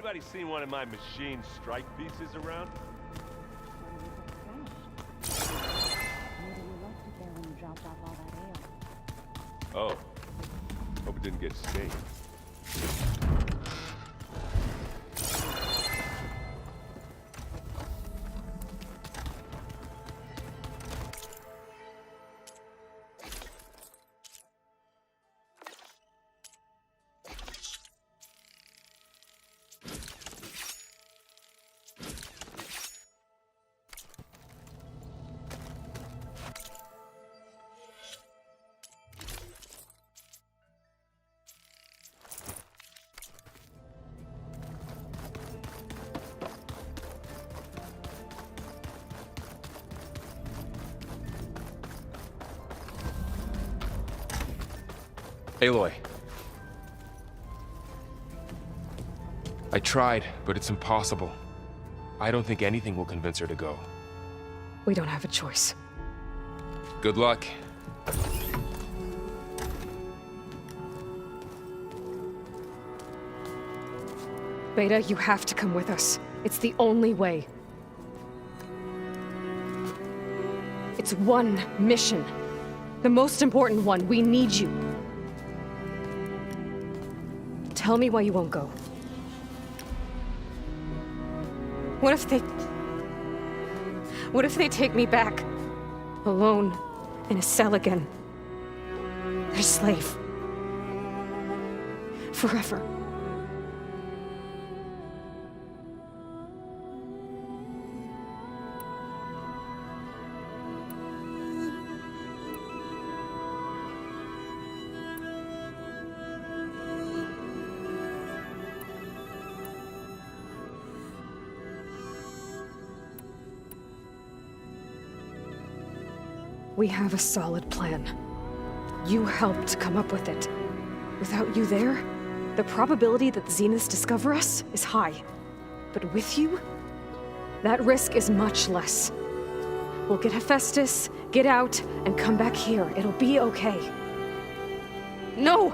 Anybody seen one of my machine strike pieces around? Oh. Hope it didn't get stained. Aloy. I tried, but it's impossible. I don't think anything will convince her to go. We don't have a choice. Good luck. Beta, you have to come with us. It's the only way. It's one mission. The most important one. We need you. Tell me why you won't go. What if they take me back? Alone, in a cell again. Their slave. Forever. We have a solid plan. You helped come up with it. Without you there, the probability that the Zeniths discover us is high. But with you, that risk is much less. We'll get Hephaestus, get out, and come back here. It'll be okay. No!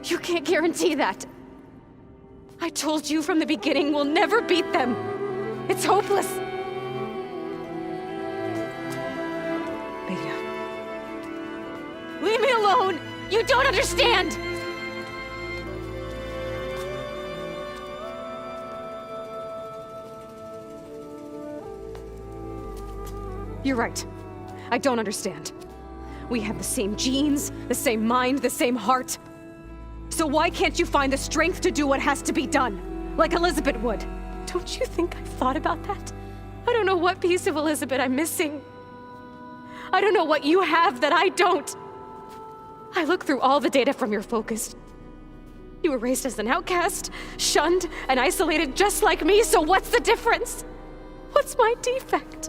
You can't guarantee that! I told you from the beginning we'll never beat them! It's hopeless! Leave me alone! You don't understand! You're right. I don't understand. We have the same genes, the same mind, the same heart. So why can't you find the strength to do what has to be done? Like Elizabeth would. Don't you think I've thought about that? I don't know what piece of Elizabeth I'm missing. I don't know what you have that I don't. I look through all the data from your focus. You were raised as an outcast, shunned, and isolated just like me, so what's the difference? What's my defect?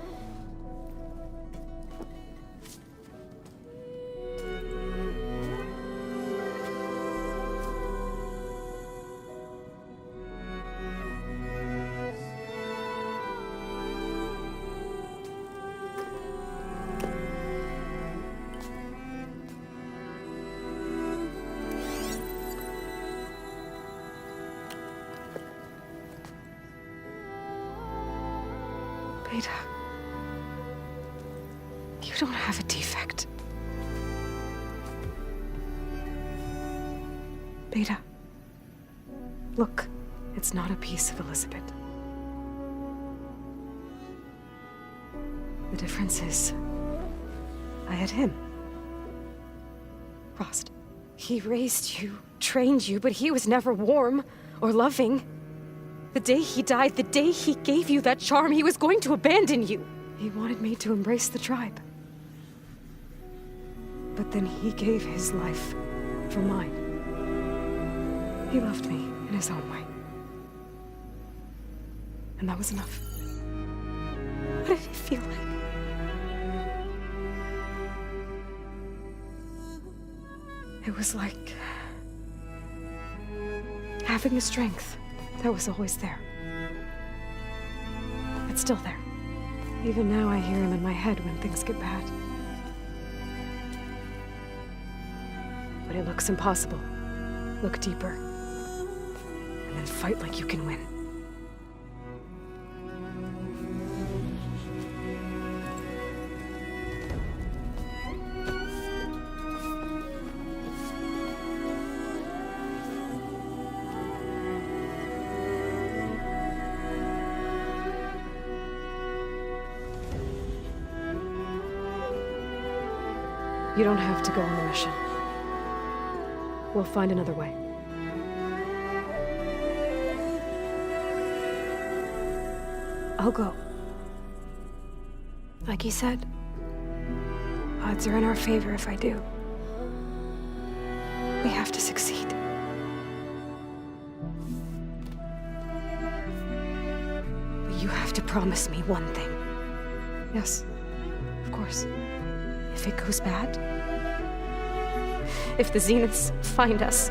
Beta, you don't have a defect. Beta, look, it's not a piece of Elizabeth. The difference is, I had him. Frost. He raised you, trained you, but he was never warm or loving. The day he died, the day he gave you that charm, he was going to abandon you. He wanted me to embrace the tribe. But then he gave his life for mine. He loved me in his own way. And that was enough. What did it feel like? It was like having the strength that was always there. It's still there. Even now I hear him in my head when things get bad. But it looks impossible. Look deeper. And then and fight like you can win. You don't have to go on the mission. We'll find another way. I'll go. Like he said, odds are in our favor if I do. We have to succeed. But you have to promise me one thing. Yes, of course. If it goes bad, if the Zeniths find us,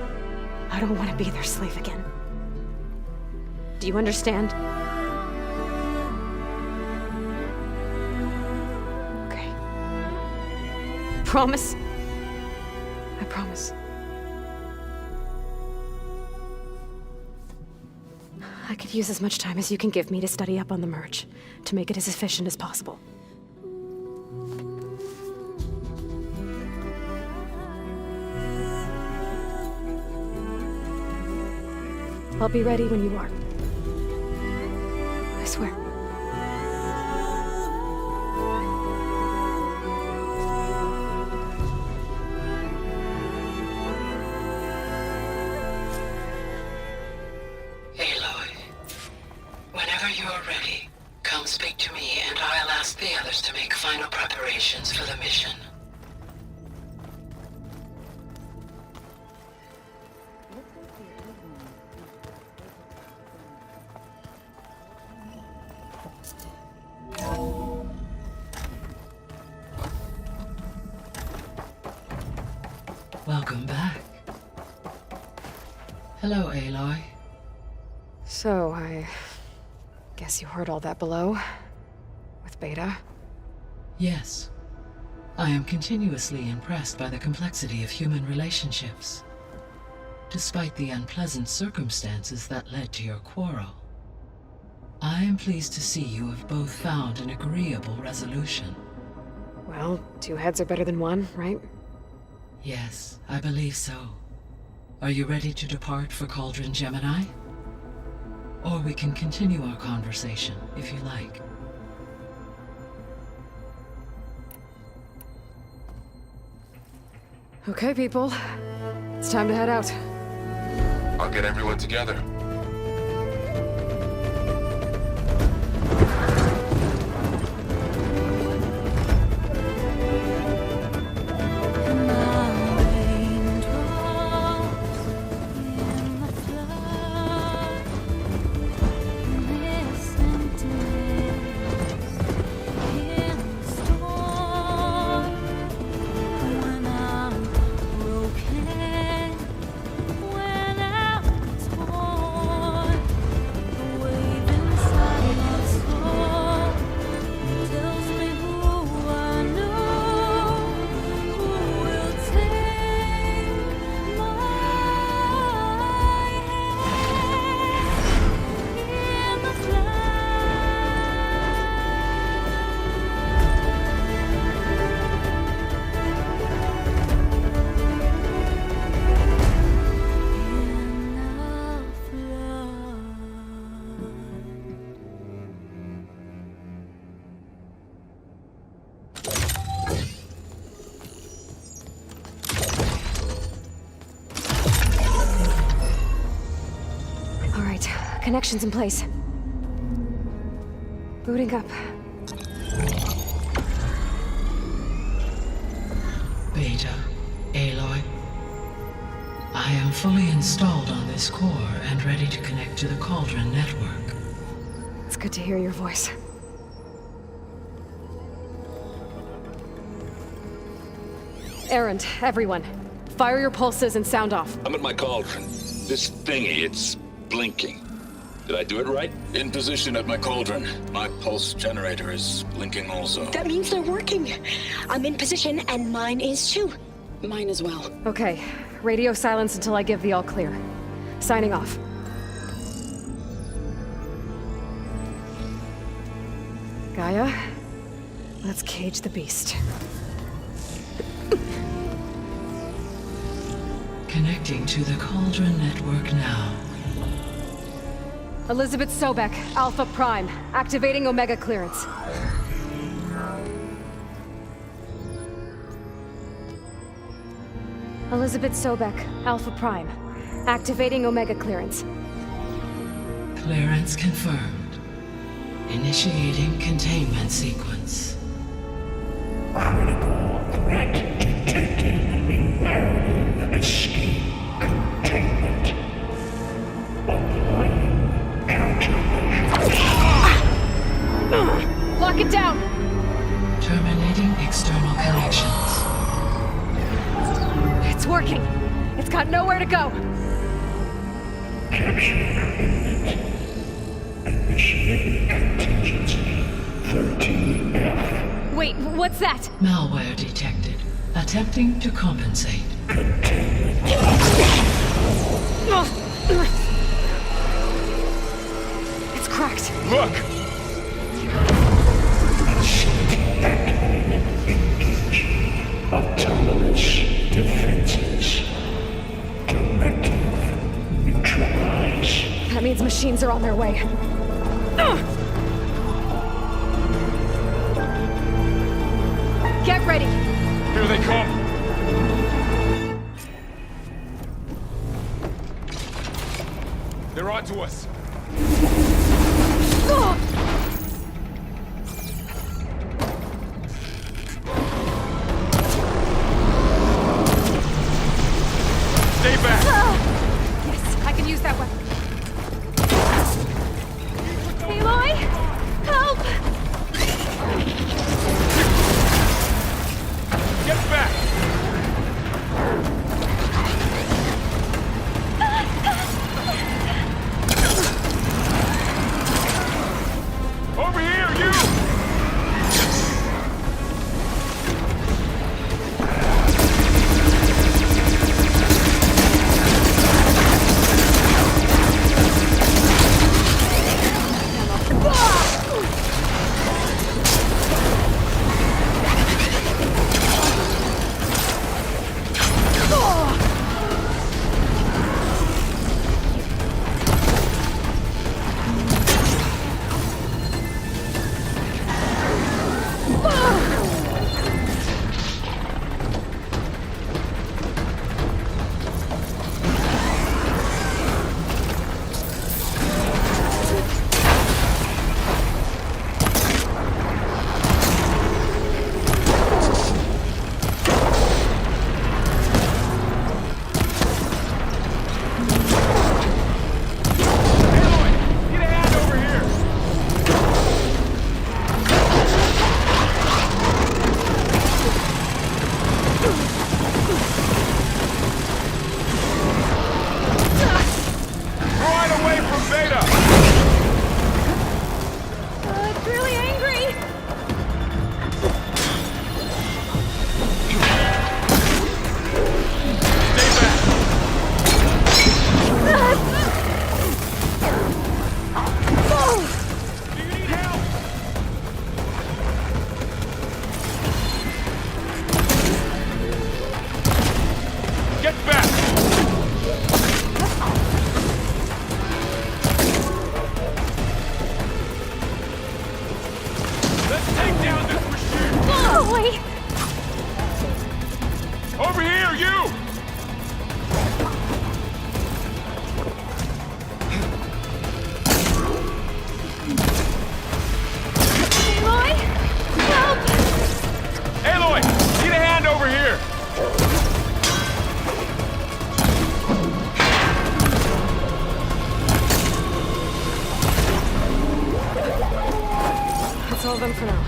I don't want to be their slave again. Do you understand? Okay. Promise? I promise. I could use as much time as you can give me to study up on the merge, to make it as efficient as possible. I'll be ready when you are. I swear. Aloy, whenever you are ready, come speak to me and I'll ask the others to make final preparations for the mission. Welcome back. Hello, Aloy. So, I guess you heard all that below? With Beta? Yes. I am continuously impressed by the complexity of human relationships. Despite the unpleasant circumstances that led to your quarrel, I am pleased to see you have both found an agreeable resolution. Well, two heads are better than one, right? Yes, I believe so. Are you ready to depart for Cauldron Gemini? Or we can continue our conversation, if you like. Okay, people. It's time to head out. I'll get everyone together. Connections in place. Booting up. Beta, Aloy. I am fully installed on this core and ready to connect to the Cauldron network. It's good to hear your voice. Errand, everyone. Fire your pulses and sound off. I'm at my cauldron. This thingy, it's blinking. Did I do it right? In position at my cauldron. My pulse generator is blinking also. That means they're working. I'm in position, and mine is too. Mine as well. Okay. Radio silence until I give the all clear. Signing off. Gaia, let's cage the beast. Connecting to the Cauldron network now. Elizabeth Sobek, Alpha Prime, activating Omega clearance. Elizabeth Sobek, Alpha Prime, activating Omega clearance. Clearance confirmed. Initiating containment sequence. Critical threat detected. Imperative escape containment. Applying countermeasures. Lock it down! Terminating external connections. It's working! It's got nowhere to go! Capture commitment. Initiating contingency 13F. Wait, what's that? Malware detected. Attempting to compensate. It's cracked. Look! Engaging autonomous defenses. Directive neutralize. That means machines are on their way. Get ready! Here they come! They're onto us! Stay back! Yes, I can use that weapon. Aloy! Help! Get back! Over here, you! It's really angry! Get back! Let's take down this machine! Oh, wait! Over here, you! Aloy! Help! Aloy! Need a hand over here! That's all of them for now.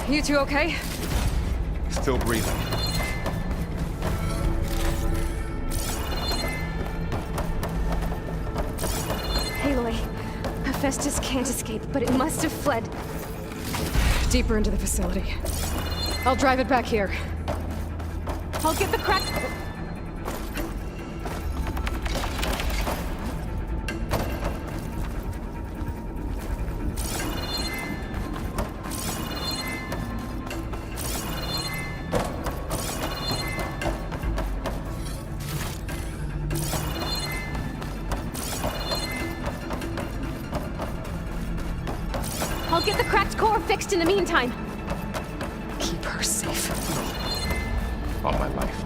You two okay? Still breathing. Aloy, Hephaestus can't escape, but it must have fled deeper into the facility. I'll drive it back here. I'll get the crack. I'll get the cracked core fixed in the meantime. Keep her safe. On my life.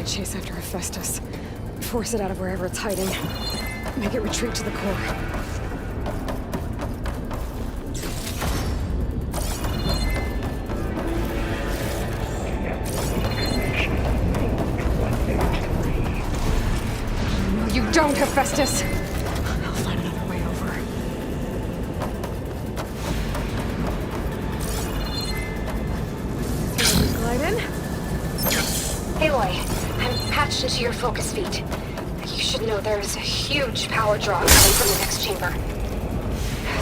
Chase after Hephaestus. Force it out of wherever it's hiding. Make it retreat to the core. No, you don't, Hephaestus! I'll find another way over. Glide in. Aloy, I'm patched into your focus feed. You should know there's a huge power draw coming from the next chamber.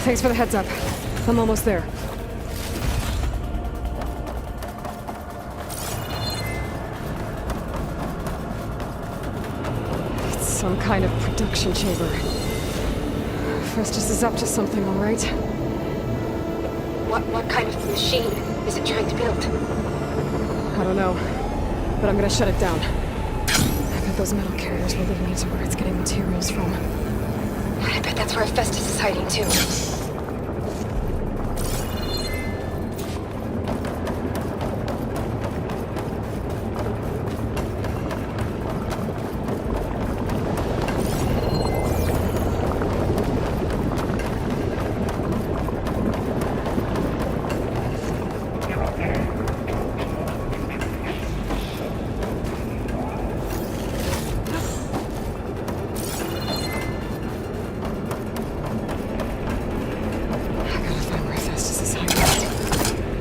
Thanks for the heads up. I'm almost there. It's some kind of production chamber. Festus is up to something, all right? What kind of machine is it trying to build? I don't know, but I'm gonna shut it down. I bet those metal carriers will lead me to where it's getting materials from. I bet that's where Festus is hiding too.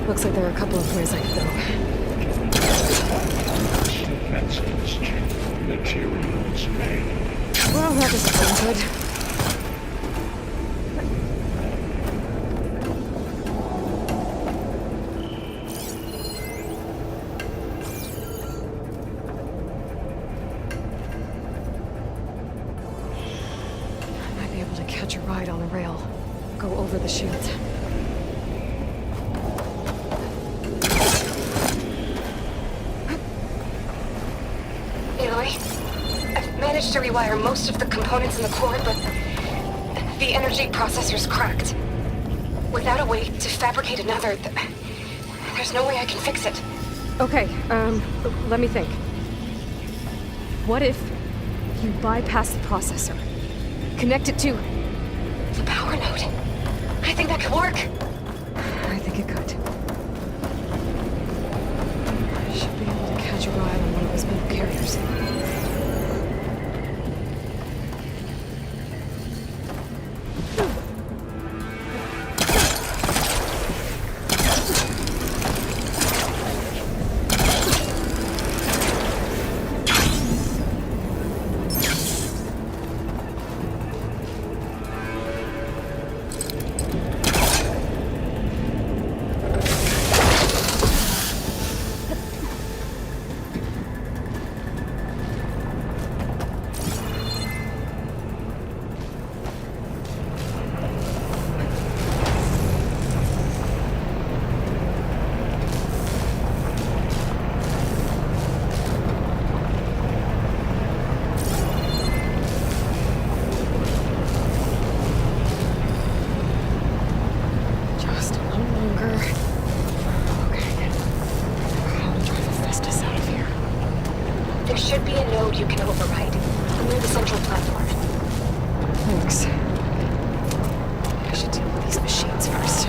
Looks like there are a couple of ways I could go. Defenses, materials made. Well, that doesn't sound good. I might be able to catch a ride on the rail. Go over the shield. I've managed to rewire most of the components in the core, but the energy processor's cracked. Without a way to fabricate another, there's no way I can fix it. Okay, let me think. What if you bypass the processor? Connect it to The power node. I think that could work. I think it could. I should be able to catch a ride on one of those metal carriers. Just a little longer. Okay. How to drive Hephaestus out of here? There should be a node you can override near the central platform. Thanks. I should deal with these machines first.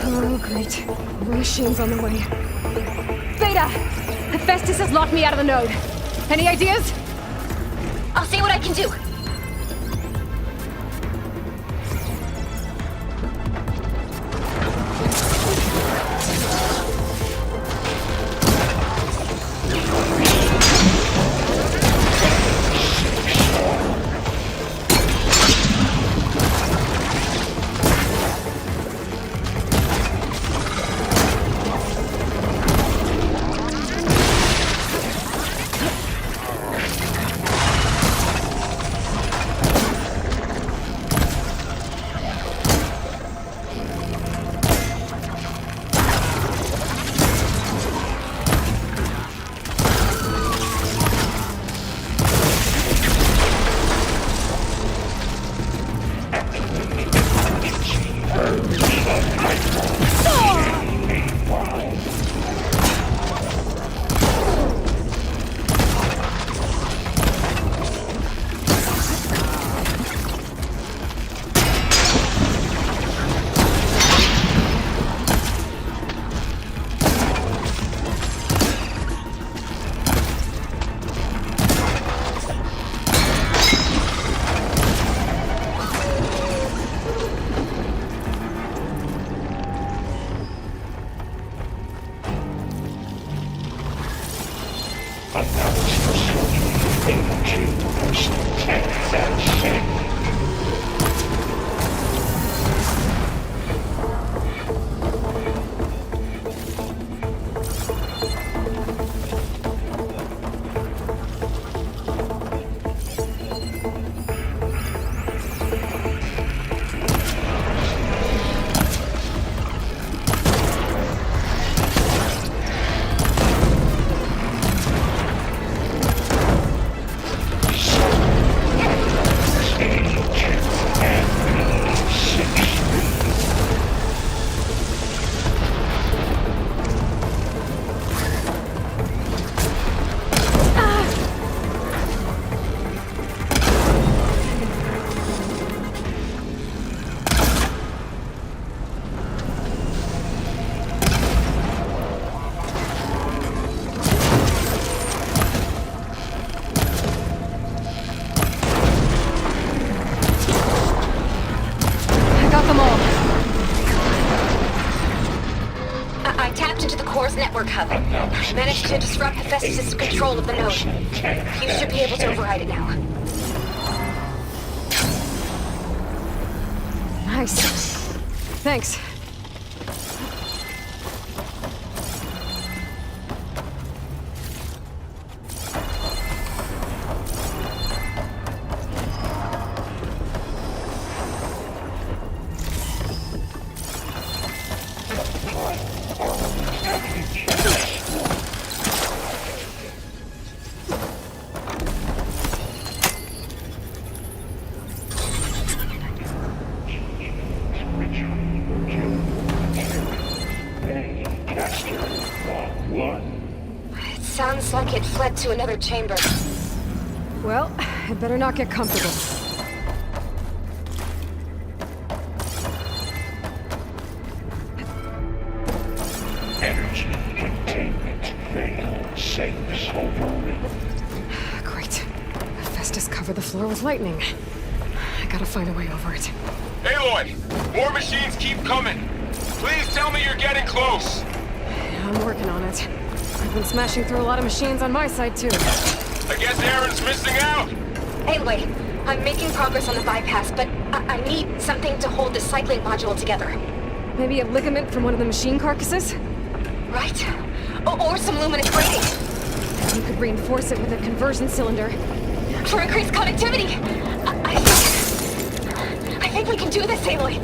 Oh, great. More machines on the way. Beta! Hephaestus has locked me out of the node. Any ideas? I'll see what I can do. to disrupt Hephaestus' control of the node. You should be able to override it now. Nice. Thanks. It sounds like it fled to another chamber. Well, I'd better not get comfortable. Energy containment failed. Safe over. Great. Hephaestus covered the floor with lightning. I gotta find a way over it. Aloy! More machines keep coming! Please tell me you're getting close! Yeah, I'm working on it. I've been smashing through a lot of machines on my side, too. I guess Aaron's missing out! Aloy, I'm making progress on the bypass, but I need something to hold the cycling module together. Maybe a ligament from one of the machine carcasses? Right? Or some luminous braiding. You could reinforce it with a conversion cylinder. For increased connectivity! I think we can do this, Aloy!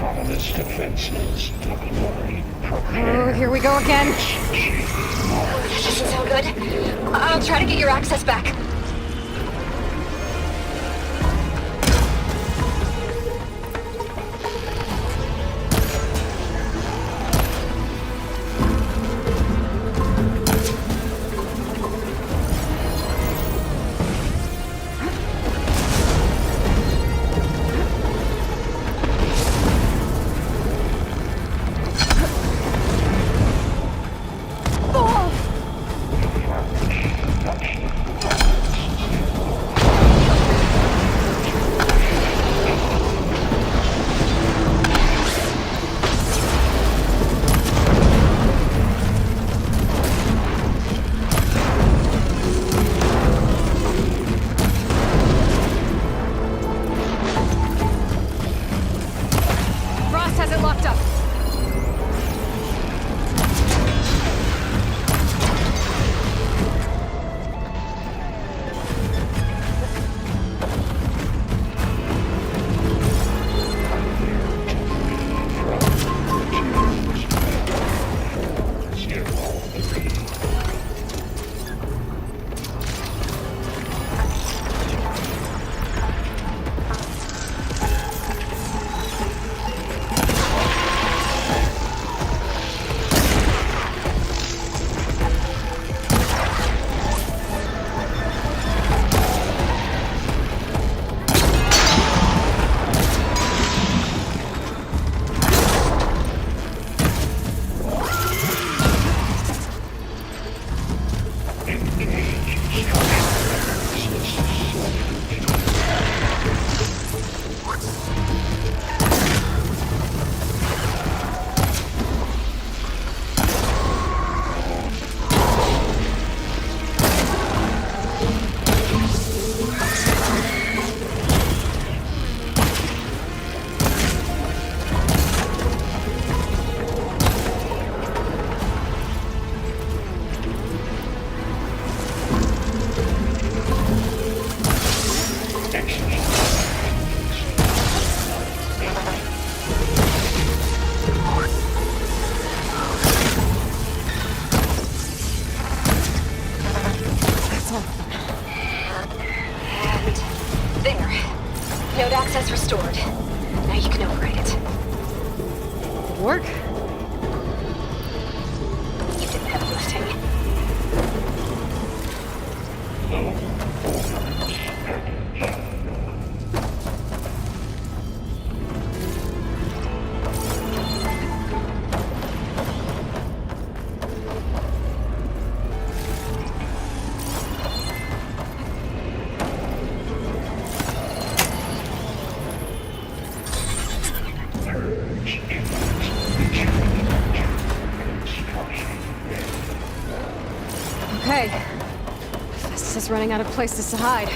autonomous defenses deployed. Oh, here we go again. This doesn't sound good. I'll try to get your access back. Ross has it locked up. Node access restored. Now you can override it. Good work. You did the heavy lifting. Okay. This is running out of places to hide.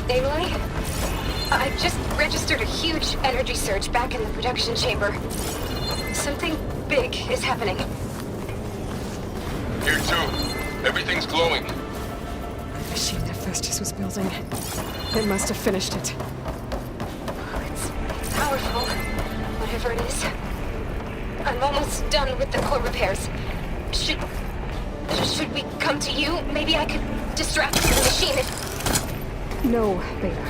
Aloy? I just registered a huge energy surge back in the production chamber. Something big is happening. Here too. Everything's glowing. The machine that Festus was building. It must have finished it. It's powerful, whatever it is. I'm almost done with the core repairs. Should we come to you? Maybe I could distract the machine if... No, Beta.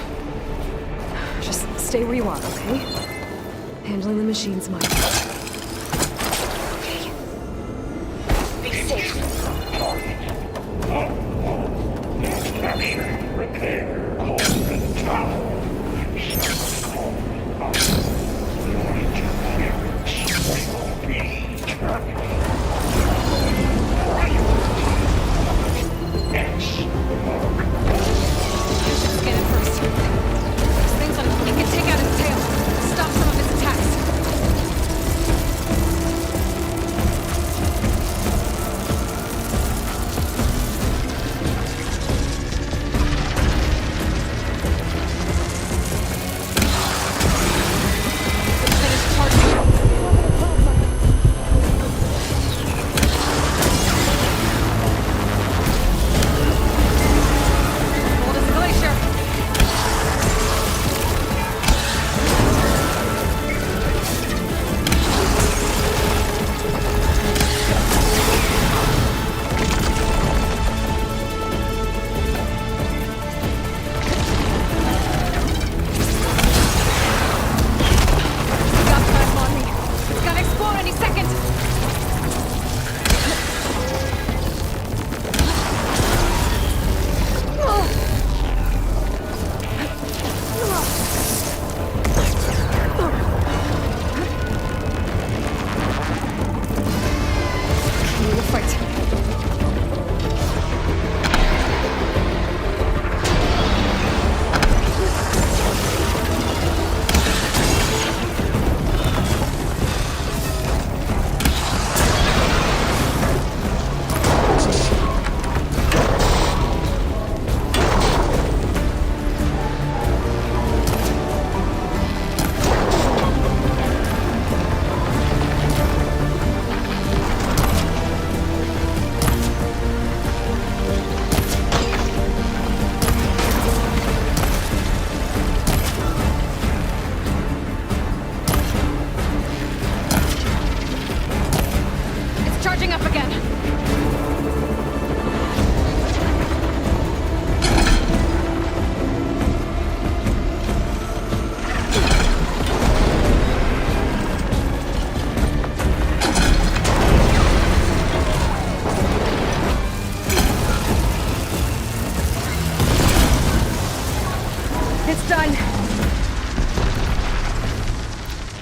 Just stay where you are, okay? Handling the machine's mine. Okay. Be safe. Capture, repair, Coleman Tower. Your interference will be terminated. Scan it first. There's things on it. It can take out its tail. Stop some of its attacks.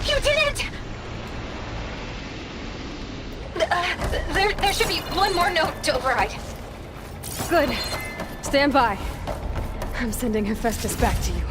You did it! There should be one more note to override. Good. Stand by. I'm sending Hephaestus back to you.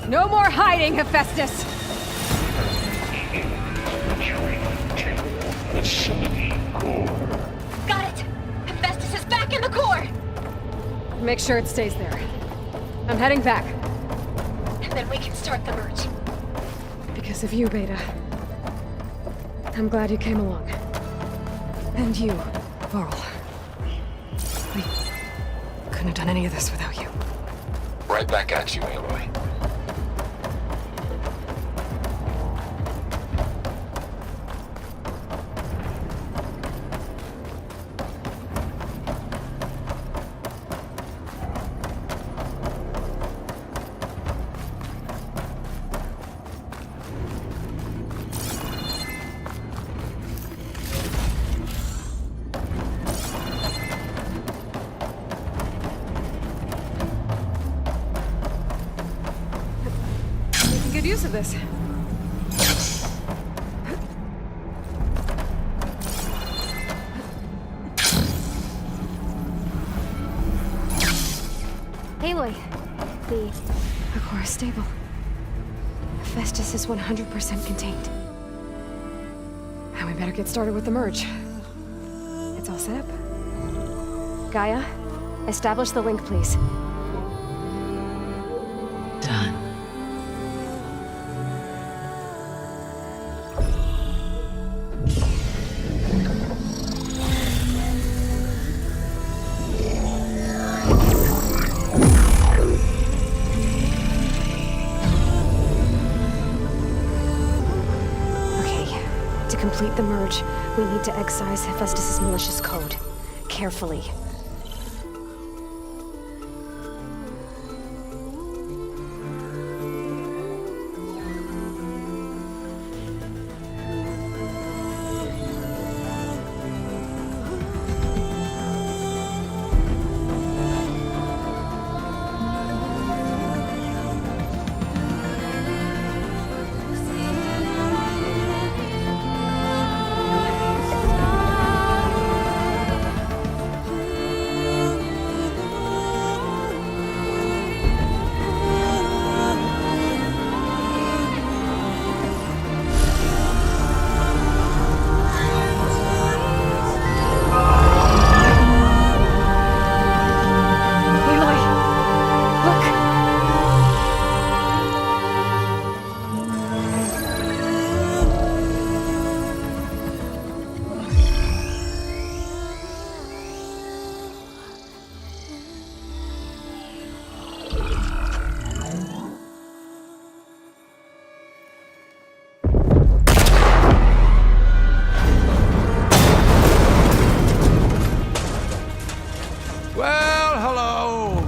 No more hiding, Hephaestus! Facility core. Got it! Hephaestus is back in the core! Make sure it stays there. I'm heading back. And then we can start the merge. Because of you, Beta. I'm glad you came along. And you, Varl. We couldn't have done any of this without you. Right back at you, Aloy. Good use of this. Aloy, the core is stable. Hephaestus is 100% contained. And we better get started with the merge. It's all set up. Gaia, establish the link, please. Done. To complete the merge, we need to excise Hephaestus' malicious code. Carefully.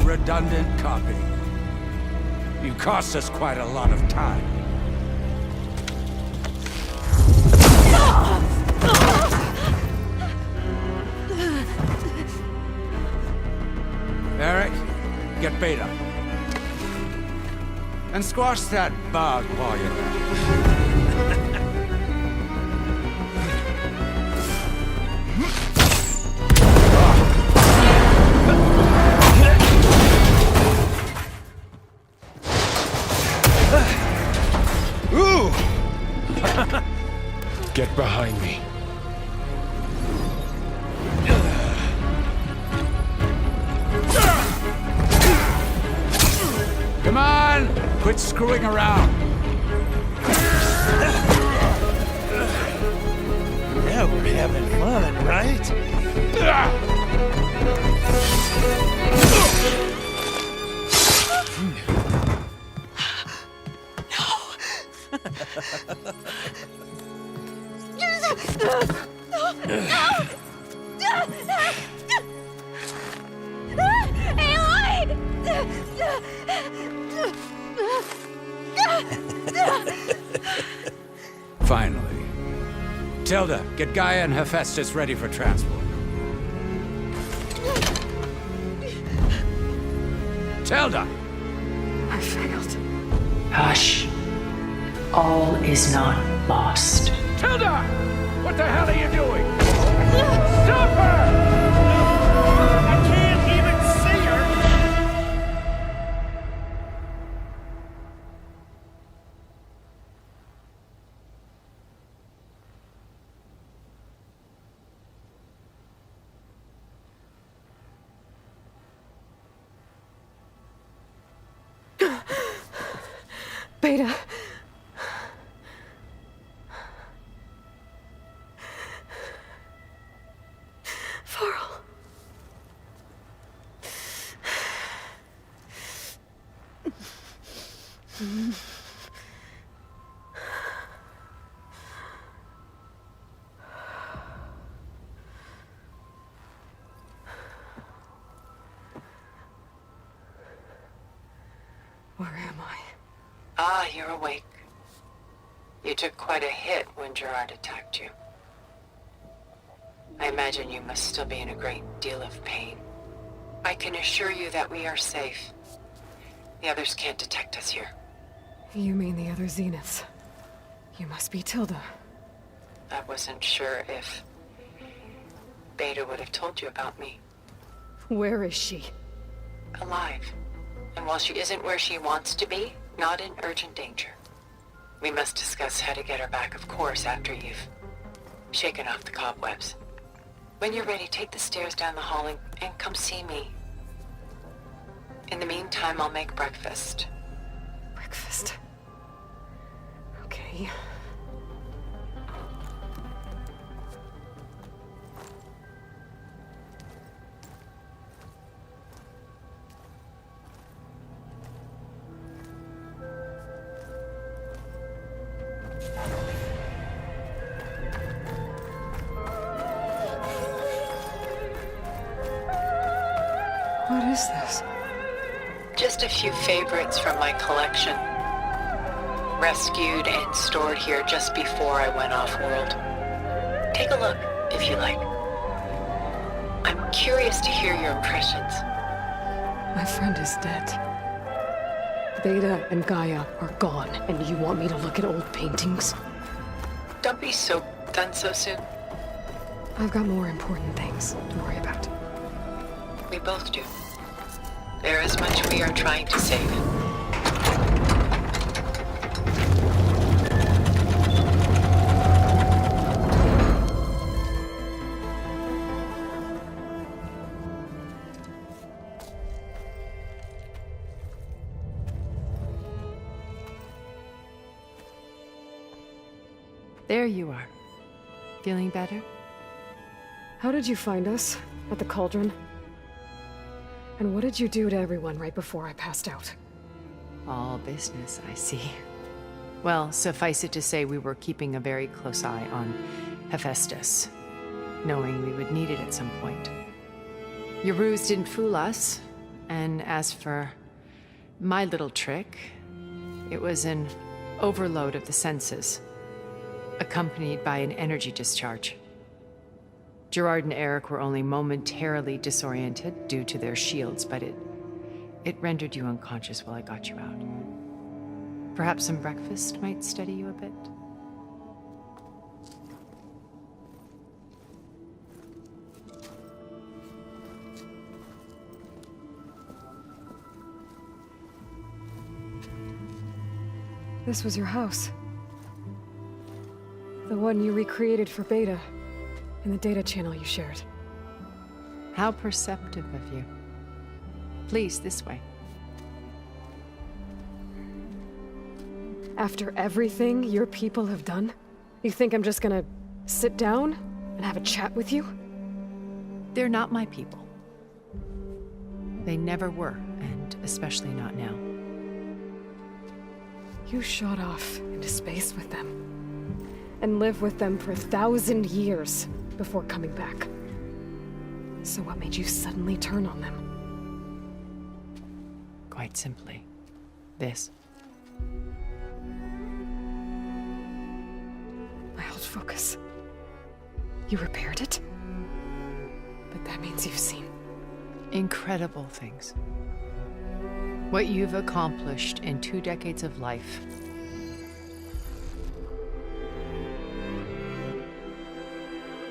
Redundant copy. You cost us quite a lot of time. Eric, get Beta. And squash that bug while you're at it. Get behind me. Come on! Quit screwing around. Now we're having fun, right? Finally. Tilda, get Gaia and Hephaestus ready for transport. Tilda! I failed. Hush. All is not lost. Tilda! What the hell are you doing? Stop her! I can't even see her! Beta. Varl. Where am I? Ah, you're awake. You took quite a hit when Gerard attacked you. I imagine you must still be in a great deal of pain. I can assure you that we are safe. The others can't detect us here. You mean the other Zeniths? You must be Tilda. I wasn't sure if Beta would have told you about me. Where is she? Alive. And while she isn't where she wants to be, not in urgent danger. We must discuss how to get her back, of course, after you've shaken off the cobwebs. When you're ready, take the stairs down the hall and come see me. In the meantime, I'll make breakfast. Breakfast. Okay. What is this? Just a few favorites from my collection. Rescued and stored here just before I went off-world. Take a look, if you like. I'm curious to hear your impressions. My friend is dead. Beta and Gaia are gone, and you want me to look at old paintings? Don't be so done so soon. I've got more important things to worry about. We both do. There is much we are trying to save. There you are. Feeling better? How did you find us? At the cauldron? And what did you do to everyone right before I passed out? All business, I see. Well, suffice it to say we were keeping a very close eye on Hephaestus, knowing we would need it at some point. Your ruse didn't fool us, and as for my little trick, it was an overload of the senses, accompanied by an energy discharge. Gerard and Eric were only momentarily disoriented due to their shields, but it rendered you unconscious while I got you out. Perhaps some breakfast might steady you a bit? This was your house. The one you recreated for Beta, in the data channel you shared. How perceptive of you. Please, this way. After everything your people have done, you think I'm just gonna sit down? and have a chat with you? They're not my people. They never were, and especially not now. You shot off into space with them, and lived with them for 1,000 years before coming back. So what made you suddenly turn on them? Quite simply, this. My old focus. You repaired it? But that means you've seen Incredible things. What you've accomplished in 2 decades of life.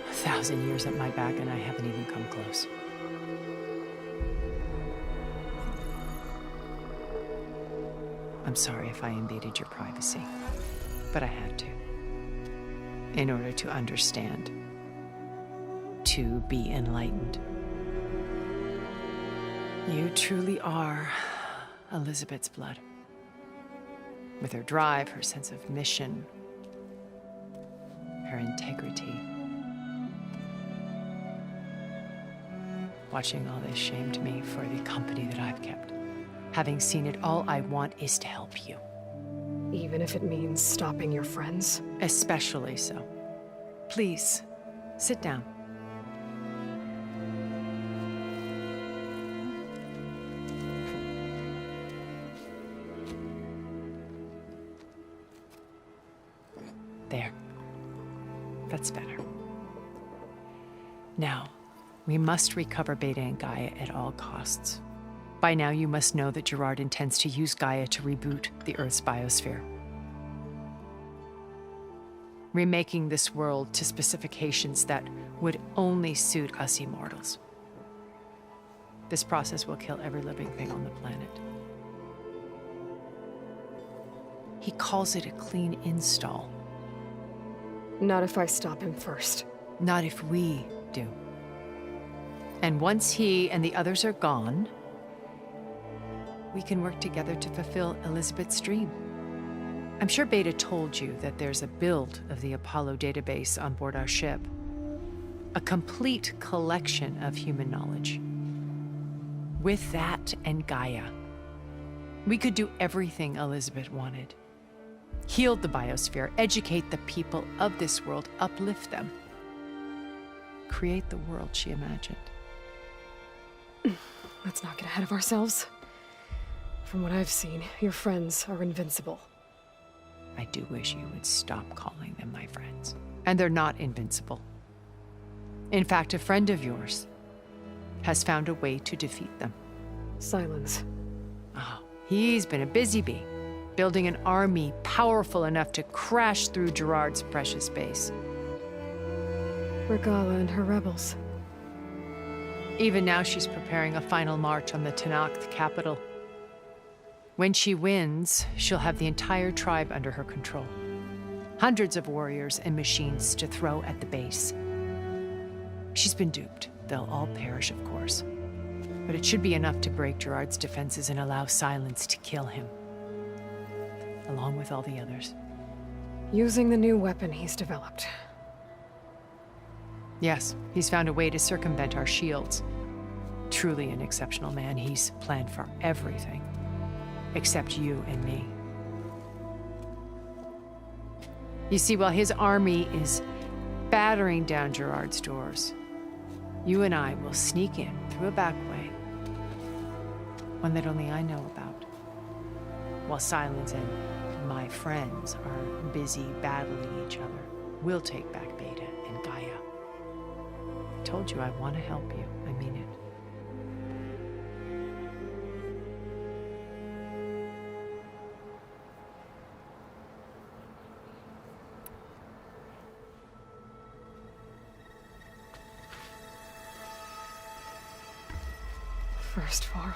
A 1,000 years at my back, and I haven't even come close. I'm sorry if I invaded your privacy, but I had to. In order to understand. To be enlightened. You truly are Elizabeth's blood. With her drive, her sense of mission, her integrity. Watching all this shamed me for the company that I've kept. Having seen it, all I want is to help you. even if it means stopping your friends? Especially so. Please, sit down. There. That's better. Now, we must recover Beta and Gaia at all costs. By now, you must know that Gerard intends to use Gaia to reboot the Earth's biosphere. Remaking this world to specifications that would only suit us immortals. This process will kill every living thing on the planet. He calls it a clean install. Not if I stop him first. Not if we do. And once he and the others are gone, we can work together to fulfill Elizabeth's dream. I'm sure Beta told you that there's a build of the Apollo database on board our ship. A complete collection of human knowledge. With that and Gaia, we could do everything Elizabeth wanted. Heal the biosphere, educate the people of this world, uplift them. Create the world she imagined. Let's not get ahead of ourselves. From what I've seen, your friends are invincible. I do wish you would stop calling them my friends. And they're not invincible. In fact, a friend of yours has found a way to defeat them. Silence. Oh, he's been a busy bee, building an army powerful enough to crash through Gerard's precious base. Regala and her rebels. Even now, she's preparing a final march on the Tenakth capital. When she wins, she'll have the entire tribe under her control. Hundreds of warriors and machines to throw at the base. She's been duped. They'll all perish, of course. But it should be enough to break Gerard's defenses and allow Silence to kill him. Along with all the others. Using the new weapon he's developed. Yes, he's found a way to circumvent our shields. Truly an exceptional man. He's planned for everything. Except you and me. You see, while his army is battering down Gerard's doors, you and I will sneak in through a back way. One that only I know about. While Silence and my friends are busy battling each other, we'll take back Beta and Gaia. I told you I want to help you. I mean it. First Varl.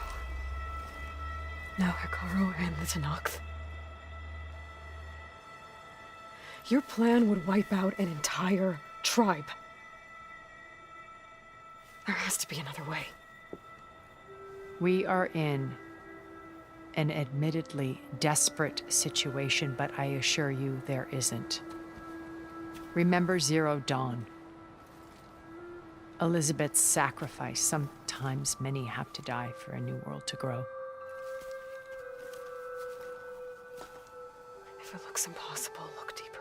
Now Hekarro and the Tenakth. Your plan would wipe out an entire tribe. There has to be another way. We are in an admittedly desperate situation, but I assure you there isn't. Remember Zero Dawn. Elizabeth's sacrifice. Sometimes many have to die for a new world to grow. If it looks impossible, look deeper.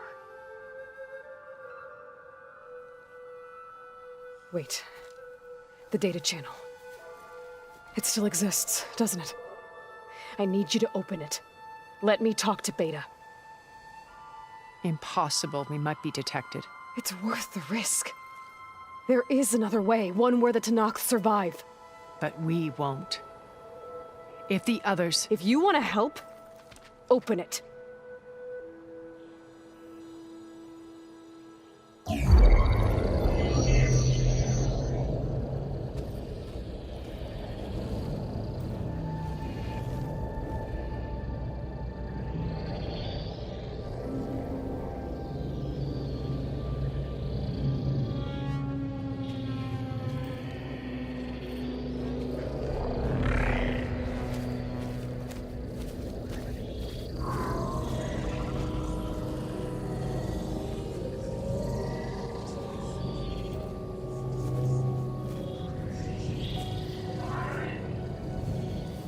Wait. The data channel. It still exists, doesn't it? I need you to open it. Let me talk to Beta. Impossible. We might be detected. It's worth the risk. There is another way, one where the Tanakh survive. But we won't. If the others... If you want to help, open it.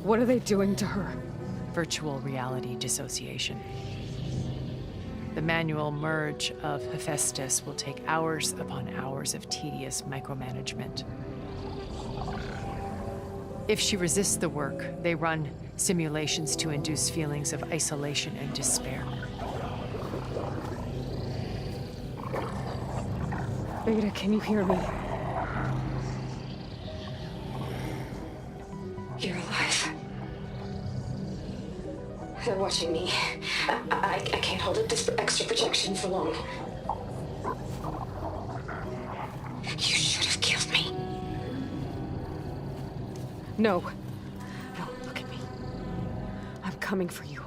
What are they doing to her? Virtual reality dissociation. The manual merge of Hephaestus will take hours upon hours of tedious micromanagement. If she resists the work, they run simulations to induce feelings of isolation and despair. Beta, can you hear me? You're alive. They're watching me. I can't hold up this extra protection for long. You should have killed me. No. No, look at me. I'm coming for you.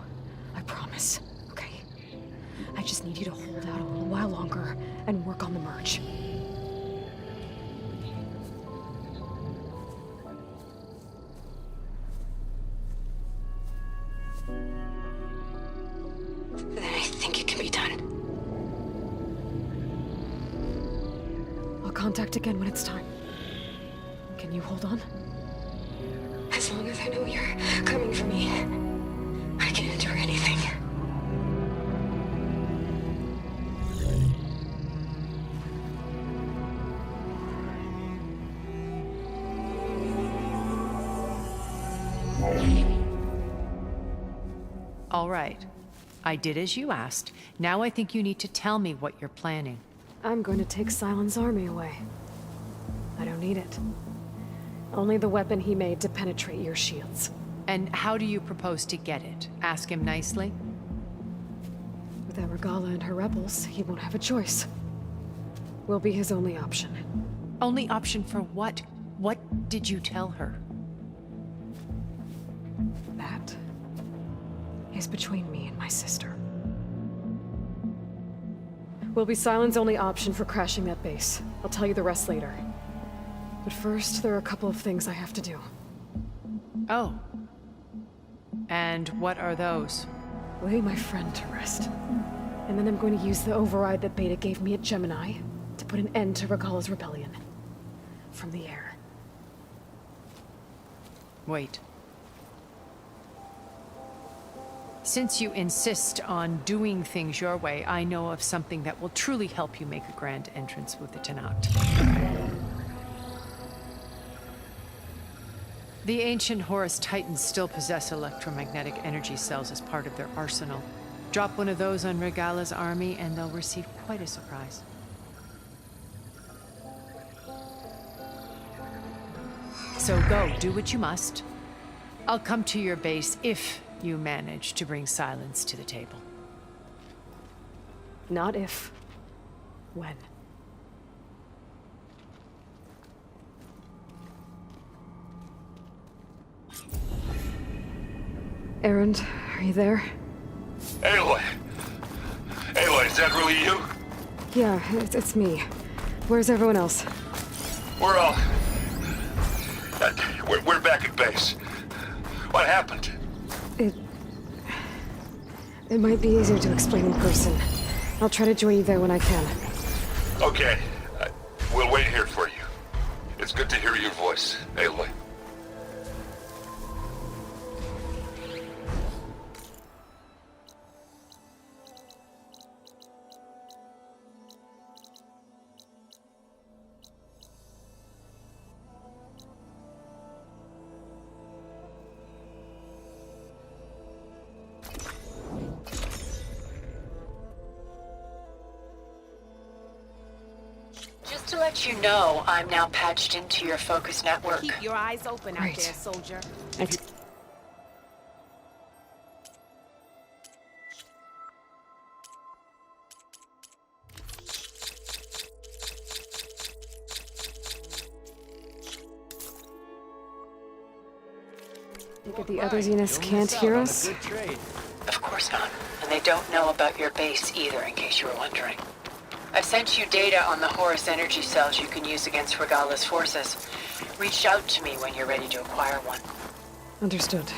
I promise. Okay? I just need you to hold out a little while longer and work on the merge. Then I think it can be done. I'll contact again when it's time. Can you hold on? As long as I know you're coming for me, I can endure anything. All right. I did as you asked. Now I think you need to tell me what you're planning. I'm going to take Silent's army away. I don't need it. Only the weapon he made to penetrate your shields. And how do you propose to get it? Ask him nicely? Without Regala and her rebels, he won't have a choice. We'll be his only option. Only option for what? What did you tell her? That is between me and my sister. Will be Silent's only option for crashing that base. I'll tell you the rest later. But first, there are a couple of things I have to do. Oh. And what are those? Lay my friend to rest. And then I'm going to use the override that Beta gave me at Gemini to put an end to Regala's rebellion. From the air. Wait. Since you insist on doing things your way, I know of something that will truly help you make a grand entrance with the Tanakh. The ancient Horus Titans still possess electromagnetic energy cells as part of their arsenal. Drop one of those on Regala's army and they'll receive quite a surprise. So go, do what you must. I'll come to your base if you manage to bring Silence to the table. Not if. When. Erend, are you there? Aloy! Aloy, is that really you? Yeah, it's me. Where's everyone else? We're all... we're back at base. What happened? It might be easier to explain in person. I'll try to join you there when I can. Okay. We'll wait here for you. It's good to hear your voice, Aloy. Just to let you know, I'm now patched into your focus network. Keep your eyes open out Right. there, soldier. Think the other Zeniths can't hear us? Of course not. And they don't know about your base either, in case you were wondering. I've sent you data on the Horus energy cells you can use against Regala's forces. Reach out to me when you're ready to acquire one. Understood.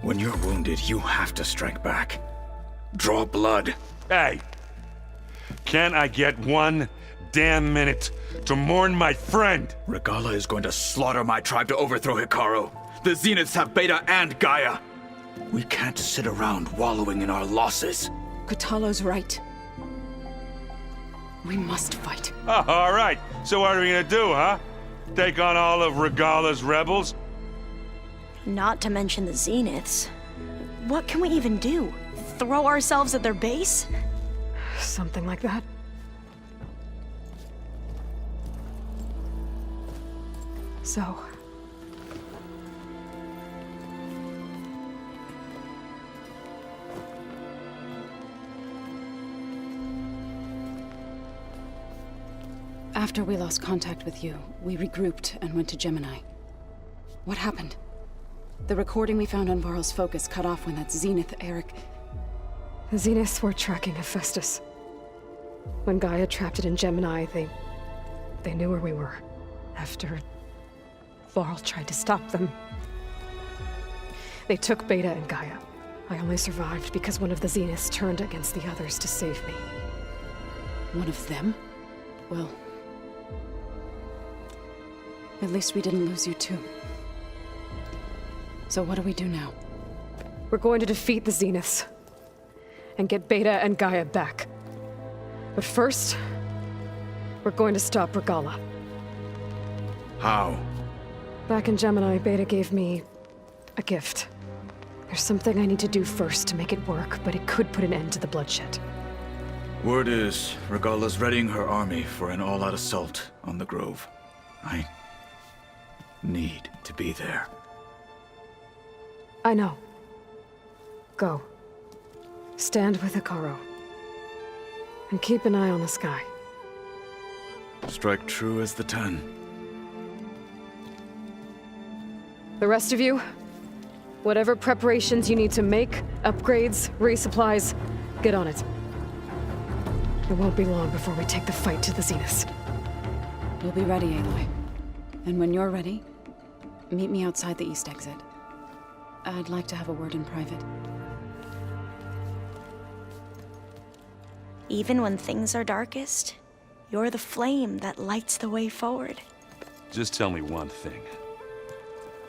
When you're wounded, you have to strike back. Draw blood. Hey! Can't I get one damn minute to mourn my friend? Regala is going to slaughter my tribe to overthrow Hikaru. The Zeniths have Beta and Gaia. We can't sit around wallowing in our losses. Kotallo's right. We must fight. Oh, all right. So what are we gonna do, huh? Take on all of Regala's rebels? Not to mention the Zeniths. What can we even do? Throw ourselves at their base? Something like that. So... After we lost contact with you, we regrouped and went to Gemini. What happened? The recording we found on Varl's focus cut off when that Zenith, Eric... The Zeniths were tracking Hephaestus. When Gaia trapped it in Gemini, they knew where we were. After... Varl tried to stop them. They took Beta and Gaia. I only survived because one of the Zeniths turned against the others to save me. One of them? Well... At least we didn't lose you too. So what do we do now? We're going to defeat the Zeniths. And get Beta and Gaia back. But first... we're going to stop Regala. How? Back in Gemini, Beta gave me... a gift. There's something I need to do first to make it work, but it could put an end to the bloodshed. Word is, Regala's readying her army for an all-out assault on the Grove. I... need to be there. I know. Go. Stand with Hikaru. And keep an eye on the sky. Strike true as the 10. The rest of you, whatever preparations you need to make, upgrades, resupplies, get on it. It won't be long before we take the fight to the Zeniths. We'll be ready, Aloy. And when you're ready, meet me outside the east exit. I'd like to have a word in private. Even when things are darkest, you're the flame that lights the way forward. Just tell me one thing.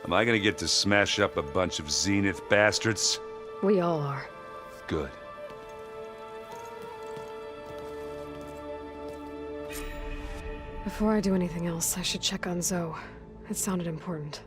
Am I gonna get to smash up a bunch of Zenith bastards? We all are. Good. Before I do anything else, I should check on Zoe. It sounded important.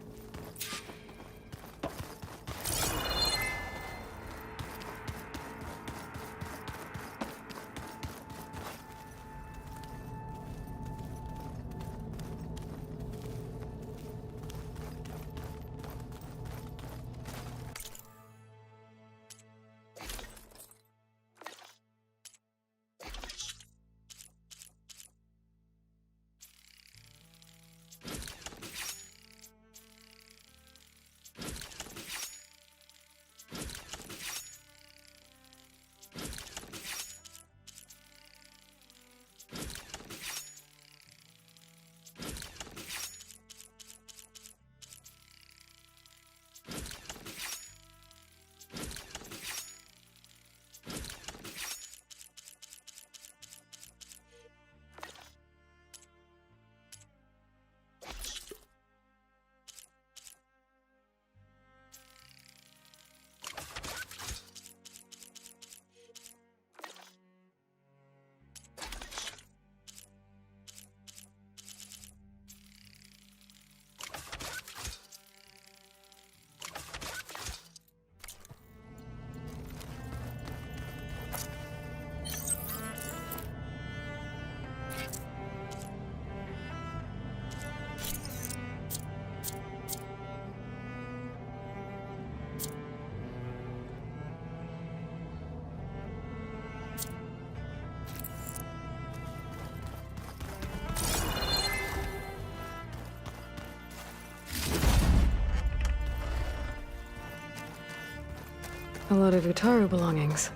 A lot of Utaru belongings.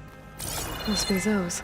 Must be Zoe's.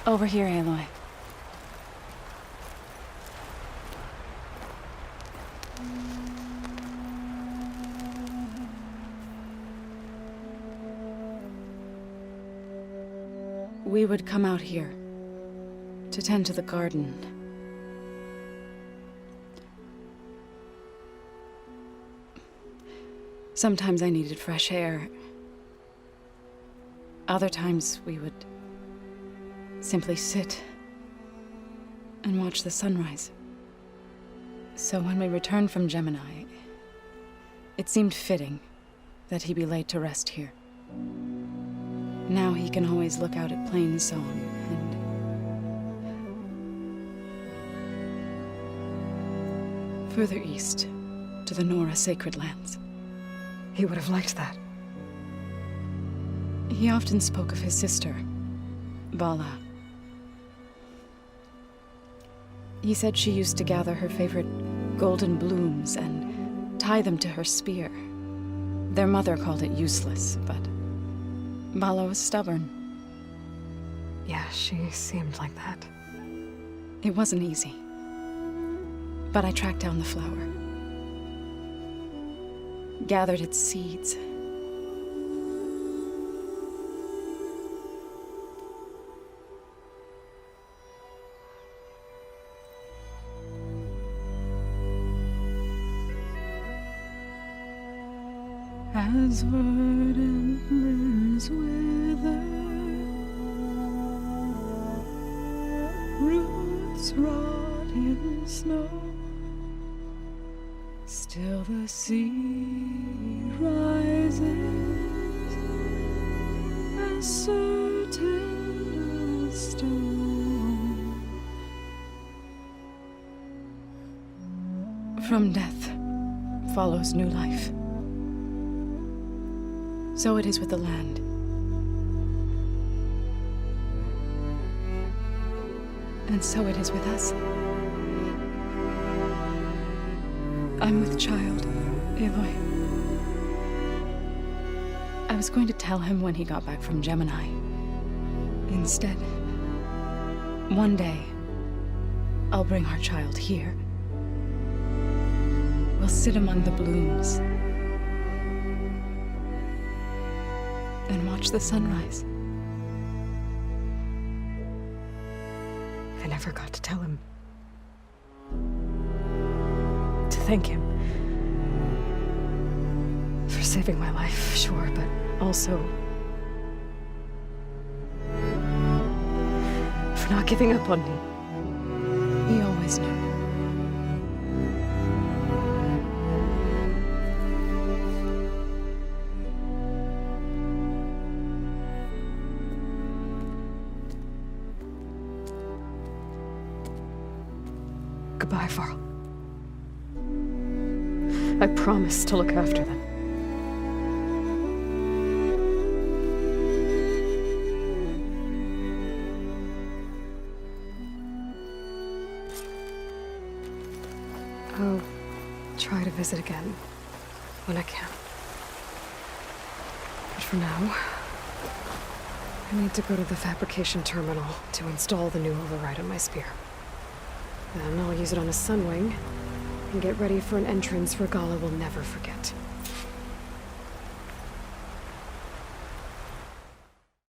Over here, Aloy. We would come out here to tend to the garden. Sometimes I needed fresh air. Other times we would simply sit and watch the sunrise. So when we returned from Gemini, it seemed fitting that he be laid to rest here. Now he can always look out at Plainsong and further east to the Nora sacred lands. He would have liked that. He often spoke of his sister, Vala. He said she used to gather her favorite golden blooms and tie them to her spear. Their mother called it useless, but Vala was stubborn. Yeah, she seemed like that. It wasn't easy. But I tracked down the flower. Gathered its seeds. As verdant limbs wither, roots rot in snow, still the sea rises, as certain as stone. From death follows new life. So it is with the land. And so it is with us. I'm with child, Aloy. I was going to tell him when he got back from Gemini. Instead, one day, I'll bring our child here. We'll sit among the blooms and watch the sunrise. I never got to tell him. To thank him. For saving my life, sure, but also for not giving up on me. He always knew. Goodbye, Varl. I promise to look after them. I'll try to visit again when I can. But for now, I need to go to the fabrication terminal to install the new override on my spear. Then I'll use it on a sunwing and get ready for an entrance Regala will never forget.